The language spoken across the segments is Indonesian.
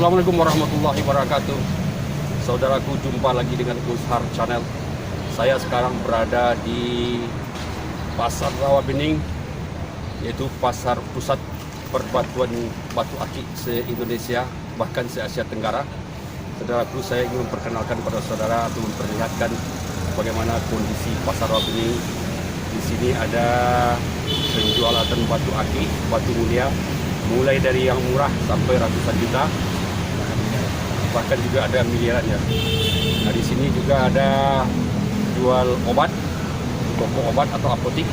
Assalamualaikum warahmatullahi wabarakatuh. Saudaraku, jumpa lagi dengan Gus Har Channel. Saya sekarang berada di Pasar Rawabening, yaitu pasar pusat perbatuan batu akik se-Indonesia, bahkan se-Asia Tenggara. Saudaraku, saya ingin memperkenalkan kepada saudara atau memperlihatkan bagaimana kondisi Pasar Rawabening. Di sini ada penjualan batu akik, batu mulia, mulai dari yang murah sampai ratusan juta, bahkan juga ada miliarannya. Nah, di sini juga ada jual obat, toko obat atau apotik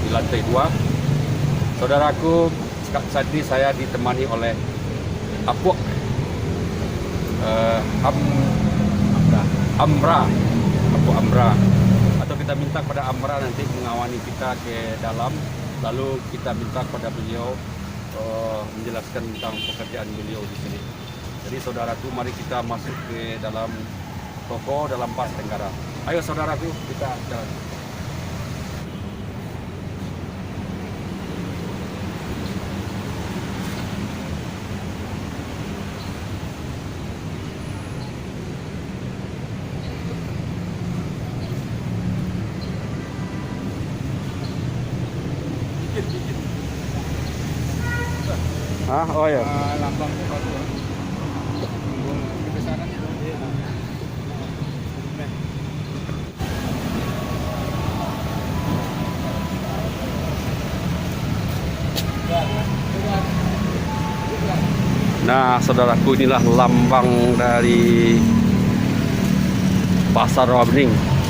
di lantai 2. Saudaraku, saat ini saya ditemani oleh Apu Amra, atau kita minta kepada Amra nanti mengawani kita ke dalam, lalu kita minta kepada beliau menjelaskan tentang pekerjaan beliau di sini. Jadi saudaraku, mari kita masuk ke dalam toko dalam Pasar Tenggara. Ayo saudaraku, kita jalan. Oh ya. Lambangnya bagus. Kebesarannya dia. Nah, saudaraku, inilah lambang dari Pasar Rawabening.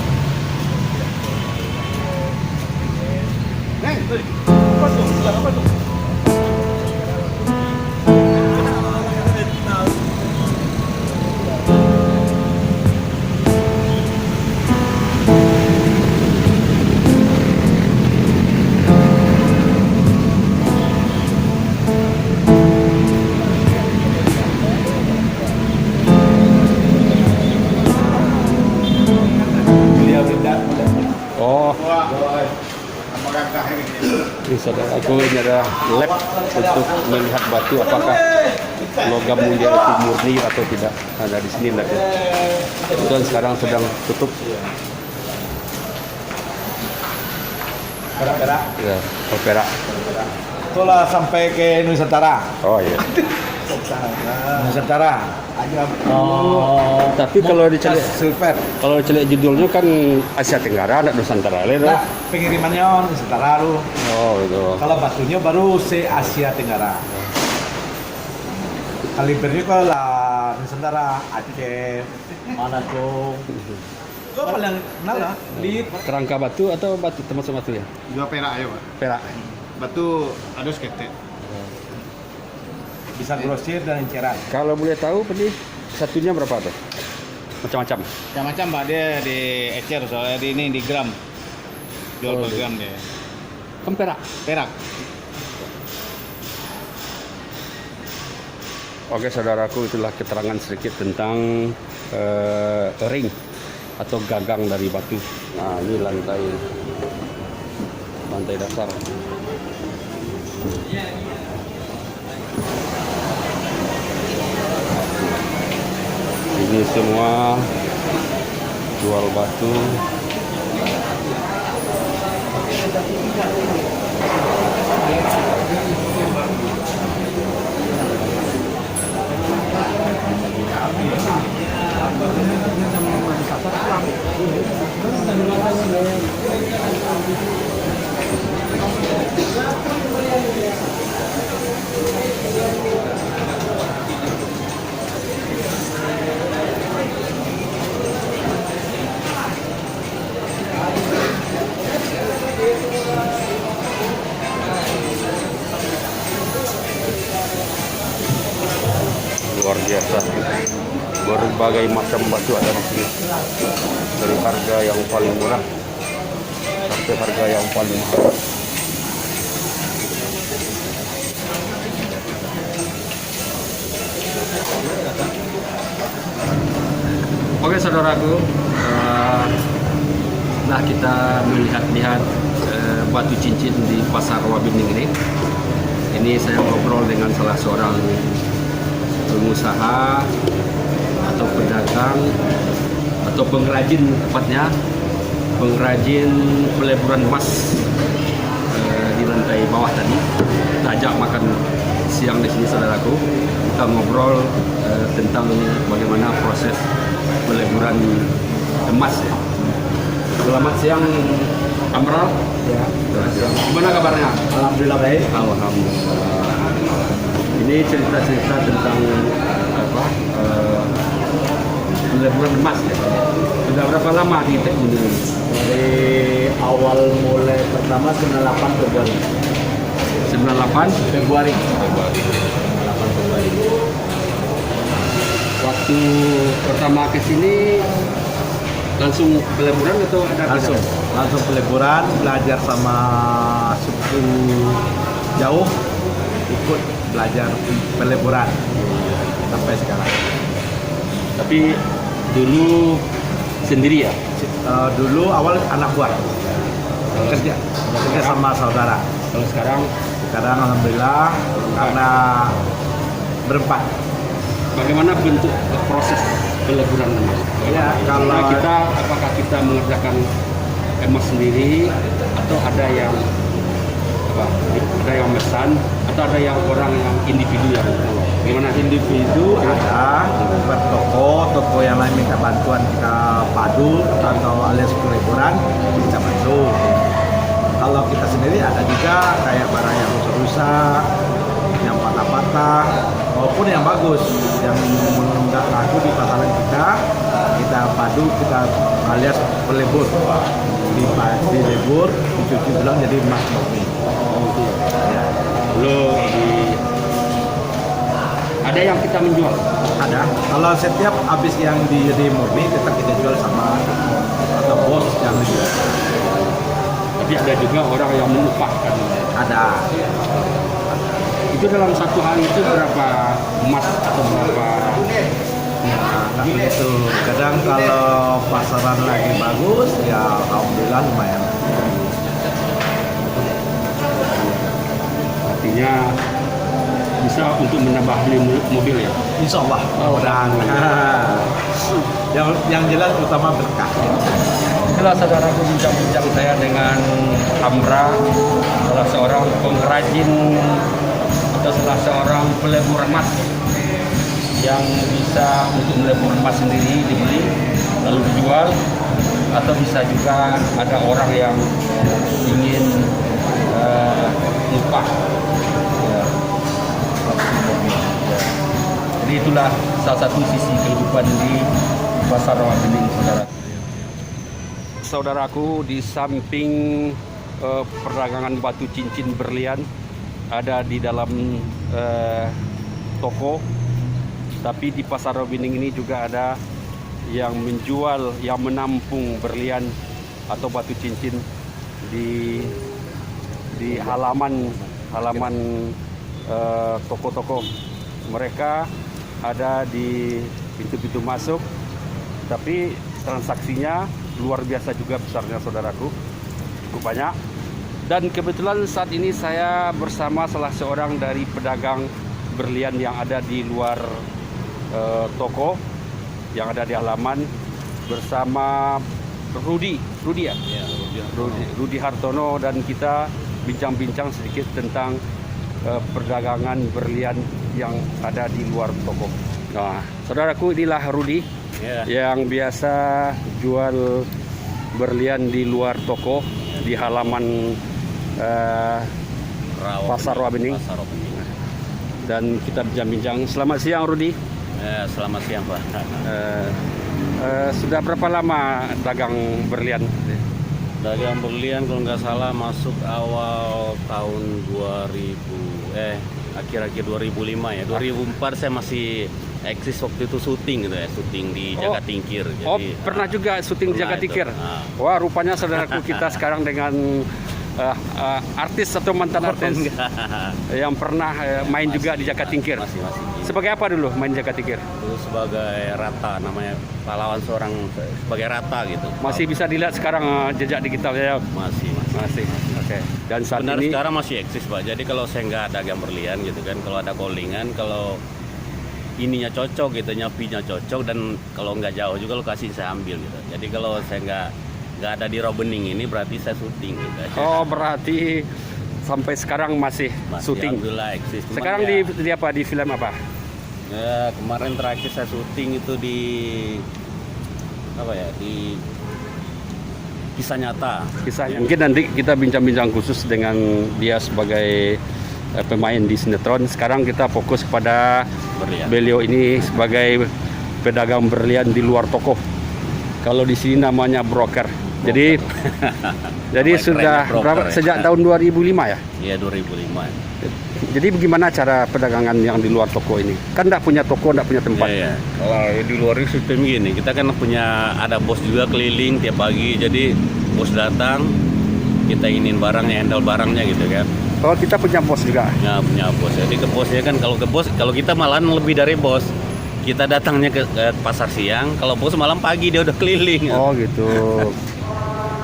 Oh, ini saudaraku, ini ada lab untuk melihat batu apakah logam mulia itu murni atau tidak. Ada di sini labnya. Dan sekarang sedang tutup. Perak-perak. Ya, perak. Itulah sampai ke Nusantara. Oh iya. Nusantara. Oh, tapi kalau dicari silver. kalau dicari judulnya kan Asia Tenggara, ada Nusantara lain. Nah, pengirimannya Nusantara lu. Oh itu. Kalau batunya baru se Asia Tenggara. Kalibernya kalau lah Nusantara, Aceh, mana tuh? Kau paling kenal lah di Kerangka batu atau batu termasuk batu ya? Dua perak aja Pak. Perak. Batu ada skete. bisa grosir dan enceran. Kalau boleh tahu beli satunya berapa tuh? Macam-macam. Macam-macam Pak, dia di ecer soalnya di ini di gram. Jual per gram dia. Kan perak. Perak. Oke saudaraku, itulah keterangan sedikit tentang ring atau gagang dari batu. Nah, ini lantai dasar. Ini semua jual batu. Luar biasa, berbagai macam batu ada di sini, dari harga yang paling murah sampai harga yang paling mahal. Oke saudaraku, setelah kita melihat-lihat batu cincin di Pasar Rawabening ini saya ngobrol dengan salah seorang pengusaha atau pedagang atau pengrajin, tepatnya pengrajin peleburan emas di lantai bawah tadi. Kita ajak makan siang di sini, saudaraku. Kita ngobrol tentang bagaimana proses peleburan emas ya. Selamat siang, Amral. Ya. Selamat siang. Gimana kabarnya? Alhamdulillah baik. Alhamdulillah. Ini cerita-cerita tentang apa? Peleburan emas ya. Sudah berapa lama di teknik ini? Dari awal mulai pertama 98 Februari. 98 Februari. 98 Februari. Waktu pertama ke sini langsung peleburan atau ada Langsung peleburan, belajar sama suku jauh, ikut belajar peleburan sampai sekarang. Tapi dulu sendiri ya? Dulu awal anak buah kerja sama saudara. Kalau sekarang Sekarang alhamdulillah karena berempat. bagaimana bentuk proses peleburan emas? Ya, kalau Nah, apakah kita mengerjakan emas sendiri atau ada yang memesan atau ada yang orang yang individu yang gimana? individu ada toko yang lain minta bantuan kita padu atau alias peleburan kita bantu. Kalau kita sendiri ada juga kayak barang yang rusak-rusak, yang patah-patah maupun yang bagus yang nggak laku di pasaran kita padu, kita alias pelebur, dilebur, dicuci ulang jadi emas murni. Ya. Ada yang kita menjual. Ada. Kalau setiap habis yang di murni tetap kita jual sama atau bos yang dijual. Tapi ada juga orang yang menupahkan. Ada. Itu dalam satu hari itu berapa emas atau berapa? Nah, begitu. Kadang kalau pasaran lagi bagus, ya alhamdulillah lumayan. Artinya bisa untuk menambah beli mobil ya. Insya Allah. Mudah-mudahan. yang jelas utama berkah. Itulah saudaraku bincang-bincang saya dengan Amra, salah seorang pengrajin atau salah seorang pelebur emas yang bisa untuk melebur emas sendiri dibeli lalu dijual, atau bisa juga ada orang yang ingin upah. Ya. Jadi itulah salah satu sisi kehidupan di Pasar Rawa Bening, saudara. Saudaraku, di samping perdagangan batu cincin berlian ada di dalam toko, tapi di Pasar Rawa Bening ini juga ada yang menjual, yang menampung berlian atau batu cincin di halaman toko-toko. Mereka ada di pintu-pintu masuk, tapi transaksinya luar biasa juga besarnya, saudaraku, cukup banyak. Dan kebetulan saat ini saya bersama salah seorang dari pedagang berlian yang ada di luar toko, yang ada di halaman, bersama Rudi ya? Rudi Hartono, dan kita bincang-bincang sedikit tentang perdagangan berlian yang ada di luar toko. Nah, saudaraku, inilah Rudi yang biasa jual berlian di luar toko di halaman Pasar Rawa Bening. Dan kita bincang-bincang. Selamat siang, Rudi. Selamat siang, Pak. Sudah berapa lama dagang berlian? Dagang berlian kalau nggak salah masuk awal tahun 2000, akhir-akhir 2005 ya. 2004 saya masih eksis waktu itu syuting gitu ya, syuting di Jagatingkir. Jadi, pernah juga syuting di Jagatingkir. Wah, rupanya saudaraku kita sekarang dengan artis atau mantan artis yang pernah main juga di Jagatingkir. Masih. Sebagai apa dulu main Jagatingkir? Dulu sebagai Rata, namanya pahlawan seorang sebagai Rata gitu. Masih bisa dilihat sekarang jejak digitalnya? Masih. Oke. Dan saat Benar, ini sekarang masih eksis, Pak. Jadi kalau saya nggak dagang berlian gitu kan, kalau ada callingan, kalau ininya cocok gitu, nyapinya cocok, dan kalau nggak jauh juga lokasi saya ambil gitu. Jadi kalau saya nggak ada di Rawabening ini berarti saya syuting gitu. Oh, berarti sampai sekarang masih syuting. Alhamdulillah eksis. Cuman Sekarang ya, di apa, di film apa? ya, kemarin terakhir saya syuting itu di apa ya, di Kisah Nyata. Kisahnya. Mungkin nanti kita bincang-bincang khusus dengan dia sebagai pemain di sinetron. Sekarang kita fokus kepada Berlian. beliau ini sebagai pedagang berlian di luar toko. Kalau di sini namanya broker. Jadi jadi Namanya sudah kerennya broker, berapa, ya. sejak tahun 2005 ya? Iya 2005. Jadi bagaimana cara perdagangan yang di luar toko ini? Kan enggak punya toko, enggak punya tempat. Iya, iya. Kalau di luar itu sistem gini, kita kan punya ada bos juga keliling tiap pagi. Jadi bos datang, kita inginin barangnya, handle barangnya gitu kan. Oh, kita punya bos juga. Ya, punya bos. Jadi ke bosnya kan, kalau kita malahan lebih dari bos. Kita datangnya ke pasar siang, kalau bos malam pagi dia udah keliling. Oh, gitu.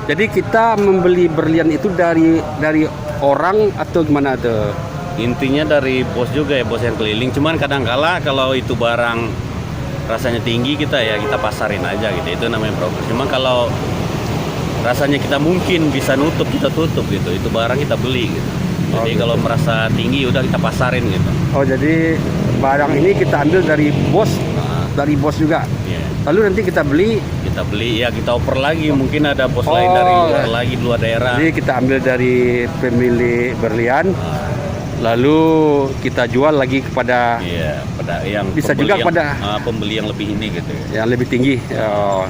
Jadi kita membeli berlian itu dari orang atau gimana tuh? Intinya dari bos juga ya, bos yang keliling. Cuman kadang-kala kalau itu barang rasanya tinggi, kita pasarin aja gitu. Itu namanya broker. Cuma kalau rasanya kita mungkin bisa nutup, kita tutup gitu. Itu barang kita beli gitu. Jadi gitu. kalau merasa tinggi udah kita pasarin gitu. Oh, jadi barang ini kita ambil dari bos juga. Iya. Lalu nanti kita beli. Kita beli, ya kita oper lagi. Mungkin ada bos lain dari luar lagi, di luar daerah. Jadi kita ambil dari pemilik berlian, Nah, lalu kita jual lagi kepada iya, pada yang Bisa pembeli juga yang- pada- pembeli yang lebih ini gitu. yang lebih tinggi. Oh.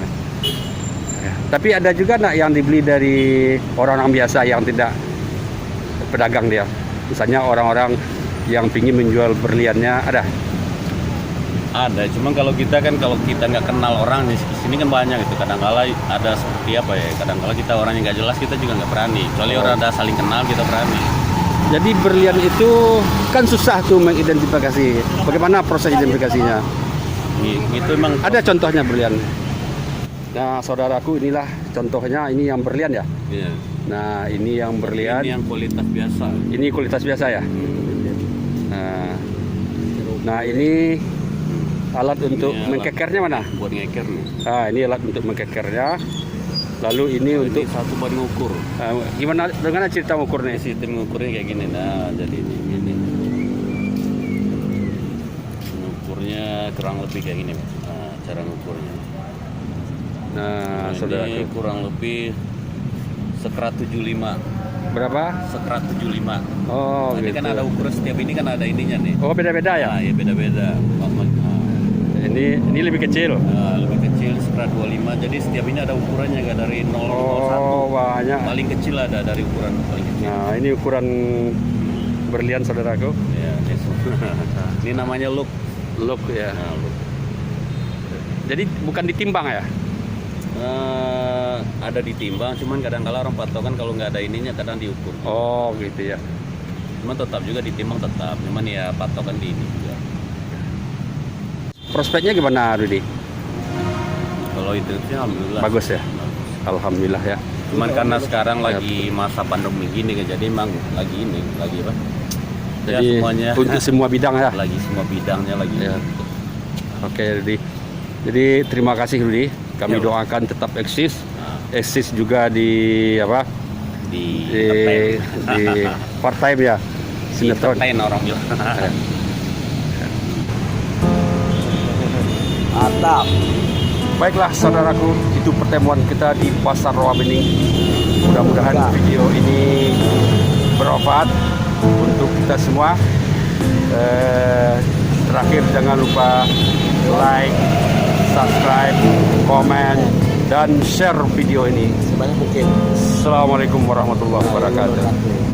Ya. Tapi ada juga nak yang dibeli dari orang-orang biasa yang tidak pedagang dia. Misalnya orang-orang yang ingin menjual berliannya ada. Ada, cuman kalau kita nggak kenal orang di sini kan banyak gitu. Kadang-kala ada seperti apa ya? Kadang-kala kita orang yang nggak jelas, kita juga nggak berani. Kecuali orang ada saling kenal, kita berani. Jadi berlian itu kan susah tuh mengidentifikasi. Bagaimana proses identifikasinya? Itu emang Ada contohnya berlian. Nah, saudaraku, inilah contohnya, ini yang berlian ya. iya. Nah, ini yang berlian. Ini yang kualitas biasa. Ini kualitas biasa ya. Nah, ini alat untuk Ini alat mengkekernya mana? buat ngeker nih. Ah, ini alat untuk mengkekernya. Lalu ini untuk Ini satu buat ngukur. gimana cerita mengukurnya? Sistem ngukurnya kayak gini. Nah, jadi ini. Ngukurnya kurang lebih kayak gini. Nah, cara ngukurnya. Nah, Ini saudaraku, kurang lebih sekerat 75. berapa? Sekerat 75. Oh, Ini gitu. kan ada ukuran, setiap ini kan ada ininya nih. Oh, beda-beda ya. Nah, ya beda-beda. Ini lebih kecil. Nah, lebih kecil sekerat 25. Jadi setiap ini ada ukurannya, nggak dari 0 Oh, 01. banyak. Paling kecil ada dari ukuran paling kecil. Nah, ini ukuran berlian saudaraku. Ya, ini namanya look. Look ya. Nah, look. Jadi bukan ditimbang ya? Ada ditimbang, cuman kadang-kala orang patokan kalau nggak ada ininya kadang diukur. Oh, gitu ya. Cuman tetap juga ditimbang tetap, cuman ya patokan di ini juga. Prospeknya gimana, Rudi? Kalau itu sih alhamdulillah. Bagus ya? Alhamdulillah ya. Cuman karena sekarang lagi masa pandemi gini kan, jadi emang lagi apa? Ya, Jadi semuanya untuk semua bidang ya. lagi semua bidangnya lagi. Ya. Oke, Rudi. Jadi terima kasih, Rudi. Kami Ya. doakan tetap eksis. Nah, Eksis juga di apa? di Di part time ya. Sinetron. entertain orang bilang. Mantap. Baiklah saudaraku, itu pertemuan kita di Pasar Rawabening. Mudah-mudahan video ini bermanfaat untuk kita semua. Terakhir jangan lupa like, subscribe, komen, dan share video ini. Sebanyak mungkin. Assalamualaikum warahmatullahi wabarakatuh.